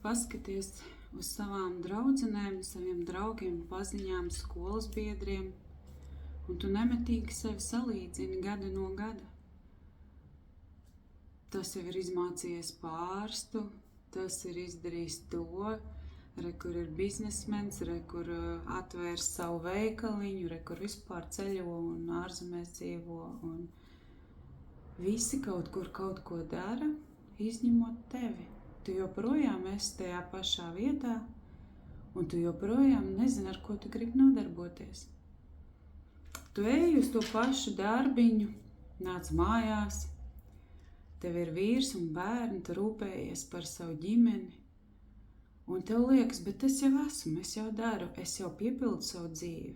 Paskaties uz savām draudzenēm, saviem draugiem, paziņām, skolas biedriem, un tu nemitīgi sevi salīdzini gadu no gada. Tas jau ir izmācījies pārstu, tas ir izdarījis to, kur ir biznesmens, kur atvērs savu veikaliņu, kur vispār ceļo un ārzemēs dzīvo. Un visi kaut kur kaut ko dara, izņemot tevi. Tu joprojām esi tajā pašā vietā, un tu joprojām nezini, ar ko tu gribi nodarboties. Tu ej uz to pašu darbiņu, nāc mājās, tev ir vīrs un bērni, tu rūpējies par savu ģimeni, un tev liekas, bet es jau esmu, es jau daru, es jau piepildu savu dzīvi.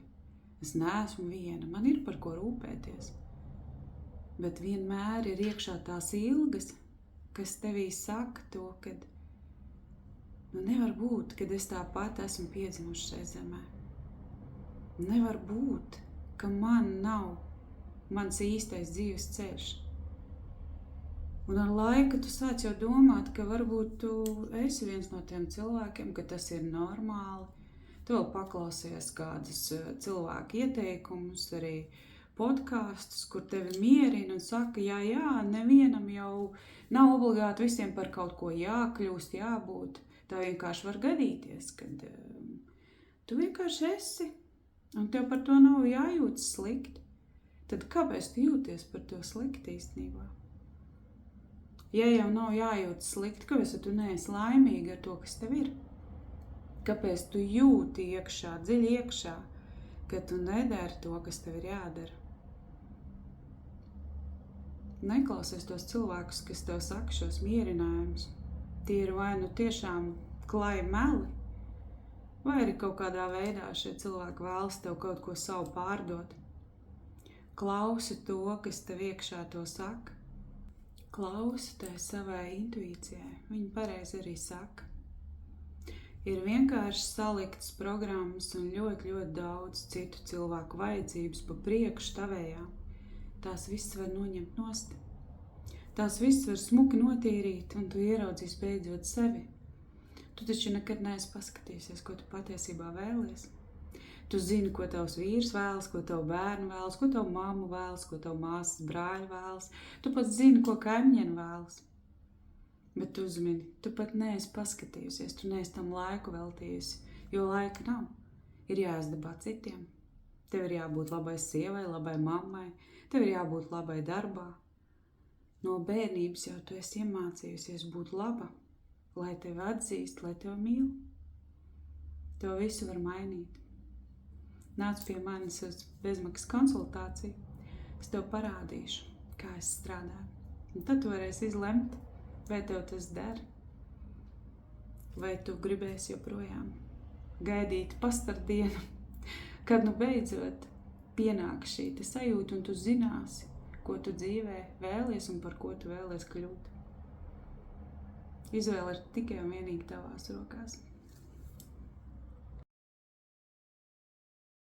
Es neesmu viena, man ir par ko rūpēties. Bet vienmēr ir iekšā tās ilgas, kas tevī saka to, ka nevar būt, kad es tāpat esmu piedzimuši šai zemē. Nevar būt, ka man nav mans īstais dzīves ceļš. Un ar laiku tu sāc jau domāt, ka varbūt tu esi viens no tiem cilvēkiem, ka tas ir normāli. Tu vēl paklausies kādus cilvēku ieteikumus, arī podkastus, kur tevi mierina un saka, jā, nevienam jau nav obligāti visiem par kaut ko jākļūst, jābūt. Tā vienkārši var gadīties, kad tu vienkārši esi, un tev par to nav jājūtas slikti. Tad kāpēc tu jūties par to slikti īstenībā? Ja jau nav jājūtas slikti, kāpēc tu neesi laimīgi ar to, kas tev ir? Kāpēc tu jūti iekšā, dziļi iekšā, ka tu nedari to, kas tev ir jādara? Neklausies tos cilvēkus, kas tev saka šos mierinājumus. Tie ir vai nu tiešām klāji meli, vai arī kaut kādā veidā šie cilvēki vēlas tev kaut ko savu pārdot. Klausi to, kas tev iekšā to saka. Klausi tai savai intuīcijai. Viņa pareizi arī saka. Ir vienkārši saliktas programmas un ļoti, ļoti daudz citu cilvēku vajadzības pa priekšu tavējām. Tās viss var noņemt nost. Tās viss var smuki notīrīt, un tu ieraudzīs beidzot sevi. Tu taču nekad neesi paskatījusies, ko tu patiesībā vēlies. Tu zini, ko tavs vīrs vēlas, ko tavu bērnu vēlas, ko tavu mammu vēlas, ko tavu māsas brāļi vēlas. Tu pat zini, ko kaimiņieni vēlas. Bet tu uzmini, tu pat neesi paskatījusies, tu neesi tam laiku veltījusi, jo laika nav. Ir jāizdabā citiem. Tev ir jābūt labai sievai, labai mammai, tev ir jābūt labai darbā. No bērnības jau tu esi iemācījusies būt laba, lai tevi atzīst, lai tevi mīl. To visu var mainīt. Nāc pie manis uz bezmaksas konsultāciju, es tev parādīšu, kā es strādāju. Un tad tu varēsi izlemt, vai tev tas der, vai tu gribēsi joprojām gaidīt pastardienu, kad nu beidzot pienāk šī sajūta un tu zināsi, ko tu dzīvē vēlies un par ko tu vēlies kļūt. Izvēle ir tikai un vienīgi tavās rokās.